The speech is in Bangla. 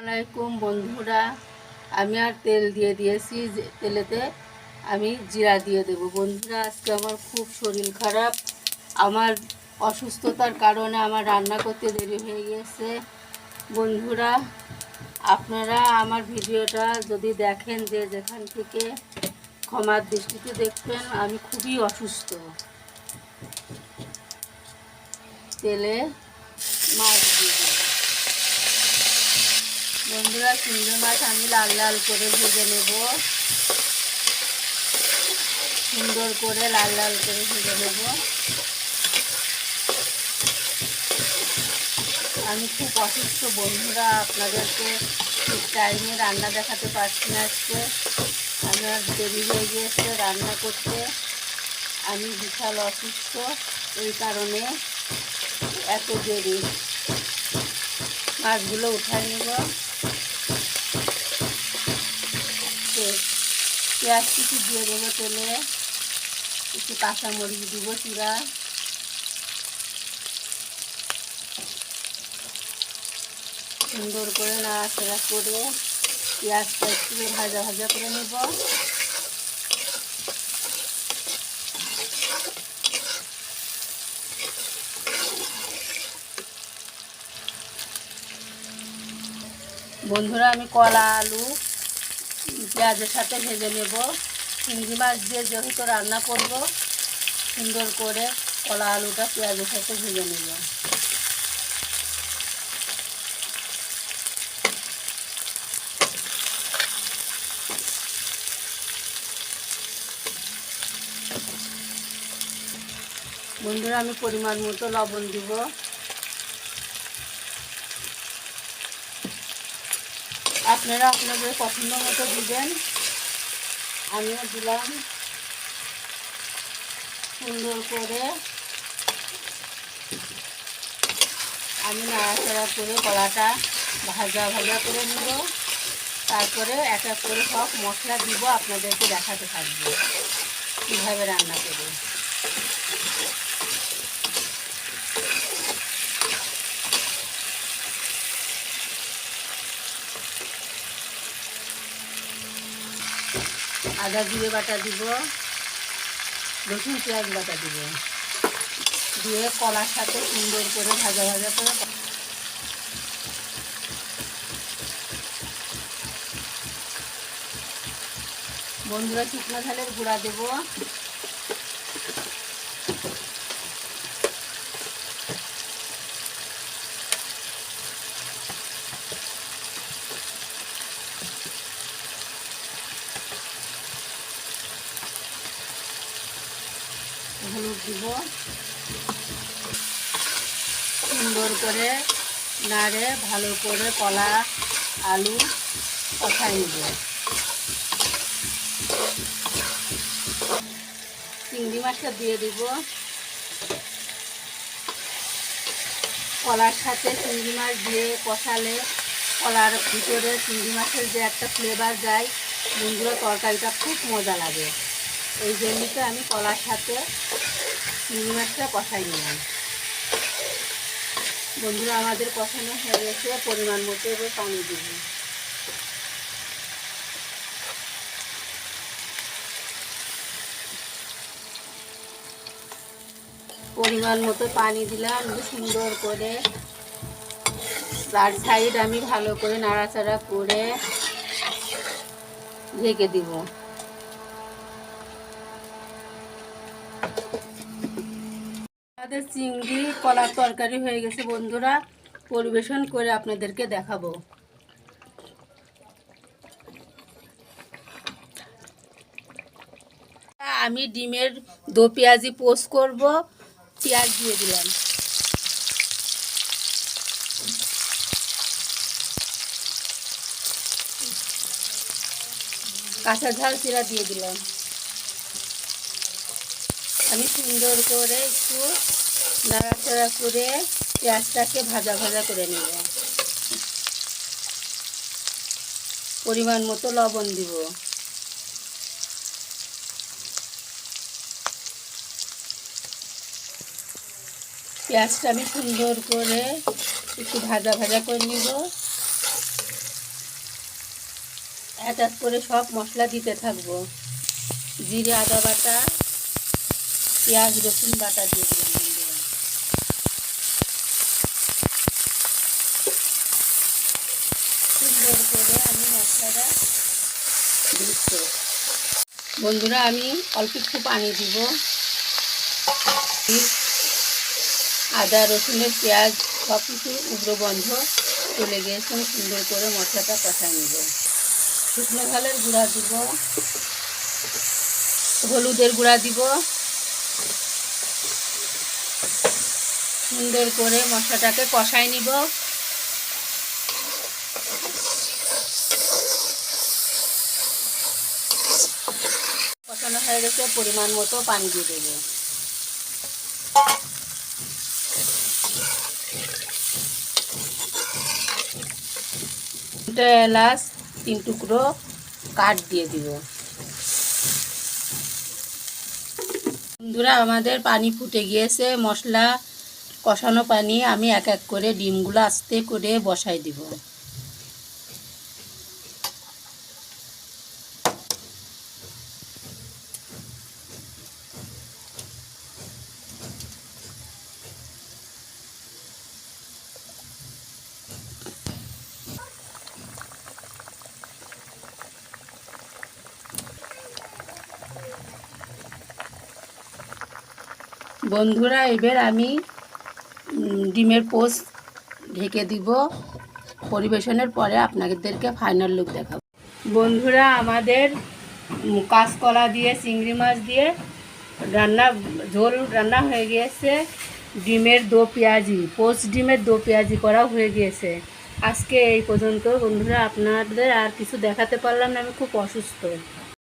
আসসালামাইকুম বন্ধুরা, আমি আর তেল দিয়ে দিয়েছি। তেলেতে আমি জিরা দিয়ে দেব। বন্ধুরা, আজকে আমার খুব শরীর খারাপ। আমার অসুস্থতার কারণে আমার রান্না করতে দেরি হয়ে গেছে। বন্ধুরা, আপনারা আমার ভিডিওটা যদি দেখেন, যে যেখান থেকে ক্ষমার দৃষ্টিতে দেখবেন। আমি খুবই অসুস্থ। তেলে মাছ দিয়ে দেব। বন্ধুরা, চিংড়ি মাছ আমি লাল লাল করে ভেজে নেব। সুন্দর করে লাল লাল করে ভেজে নেব। আমি খুব অসুস্থ বন্ধুরা, আপনাদেরকে ঠিক টাইমে রান্না দেখাতে পারছি না। আজকে আমার দেরি হয়ে গিয়েছে রান্না করতে। আমি বিশাল অসুস্থ, এই কারণে এত দেরি। মাছগুলো উঠাই নেব। পেঁয়াজ কিছু দিয়ে দেবো তেলে, একটু কাঁচামরিচ দিব চিরা। সুন্দর করে নাড়াচাড়া করে পেঁয়াজটা একটু ভাজা ভাজা করে নেব। বন্ধুরা, আমি কলা আলু পেঁয়াজের সাথে ভেজে নেব। চিংড়ি মাছ দিয়ে যেহেতু রান্না করব, সুন্দর করে কলা আলুটা পেঁয়াজের সাথে ভেজে নেব। বন্ধুরা, আমি পরিমাণ মতো লবণ দিব। আপনারা আপনাদের পছন্দ মতো দিবেন, আমিও দিলাম। সুন্দর করে আমি নাড়াচাড়া করে কলাটা ভাজা ভাজা করে নেব। তারপরে এক এক করে সব মশলা দিব, আপনাদেরকে দেখাতে থাকবো কীভাবে রান্না করব। আদা জিরে বাটা দিব, রসুন পেঁয়াজ বাটা দিব, দিয়ে কলার সাথে সুন্দর করে ভাজা ভাজা করে। বন্ধুরা, শুকনো ঝালের গুঁড়া দেব। হলুদ দিব। সুন্দর করে নাড়ে ভালো করে কলা আলু কষাই নেব। চিংড়ি মাছটা দিয়ে দিব। কলার সাথে চিংড়ি মাছ দিয়ে কষালে কলার ভিতরে চিংড়ি মাছের যে একটা ফ্লেভার যায়, বন্ধুরা, তরকারিটা খুব মজা লাগে। এই জন্যই তো আমি কলার সাথে চিংড়ি মাছটা কষাই নিলাম। বন্ধুরা, আমাদের কষানো হয়ে গেছে। পরিমাণ মতো এবার পানি দিব। পরিমাণ মতো পানি দিলাম। সুন্দর করে চার সাইড আমি ভালো করে নাড়াচাড়া করে ঢেকে দিব। আমাদের চিংড়ি কলার তরকারি হয়ে গেছে বন্ধুরা, পরিবেশন করে আপনাদেরকে দেখাবো। আমি ডিমের দো পেঁয়াজি পোস্ট করব। পেঁয়াজ দিয়ে দিলাম, কাঁচা ঝাল চিরা দিয়ে দিলাম। আমি সুন্দর করে একটু নাড়াচাড়া করে পেঁয়াজটাকে ভাজা ভাজা করে নেব। পরিমাণ মতো লবণ দিব। পেঁয়াজটা আমি সুন্দর করে একটু ভাজা ভাজা করে নিব। এক এক করে সব মশলা দিতে থাকবো। জিরে আদা বাটা, পেঁয়াজ রসুন বাটা দিয়ে দিলাম বন্ধুরা। সুন্দর করে আমি মশলাটা দিচ্ছি বন্ধুরা। আমি অল্প একটু পানি দিব। আদা রসুনের পেঁয়াজ সব কিছু উগ্রগন্ধ চলে গিয়েছে। সুন্দর করে মশলাটা কষায় নেব। শুকনো ঝালের গুঁড়া দিব, হলুদের গুঁড়া দিব। সুন্দর করে মশলাটাকে কষায় নিব। কষানো হয়ে গেছে, পরিমাণ মতো পানি দিয়ে দেবো। দুটো এলাচ 3 টুকরো কাট দিয়ে দিব। বন্ধুরা আমাদের পানি ফুটে গিয়েছে, মশলা কষানো পানি। আমি এক এক করে ডিমগুলো আস্তে করে বসাই দিব। বন্ধুরা এবার আমি ডিমের পোস্ট ঢেকে দিব। পরিবেশনের পরে আপনাদেরকে ফাইনাল লুক দেখাবো। বন্ধুরা আমাদের কাঁচকলা দিয়ে চিংড়ি মাছ দিয়ে ঝোল রান্না হয়ে গিয়েছে। ডিমের দো পেঁয়াজি, পোস্ট ডিমের দো পেঁয়াজি করাও হয়ে গিয়েছে। আজকে এই পর্যন্ত বন্ধুরা। আপনাদের আর কিছু দেখাতে পারলাম না, আমি খুব অসুস্থ।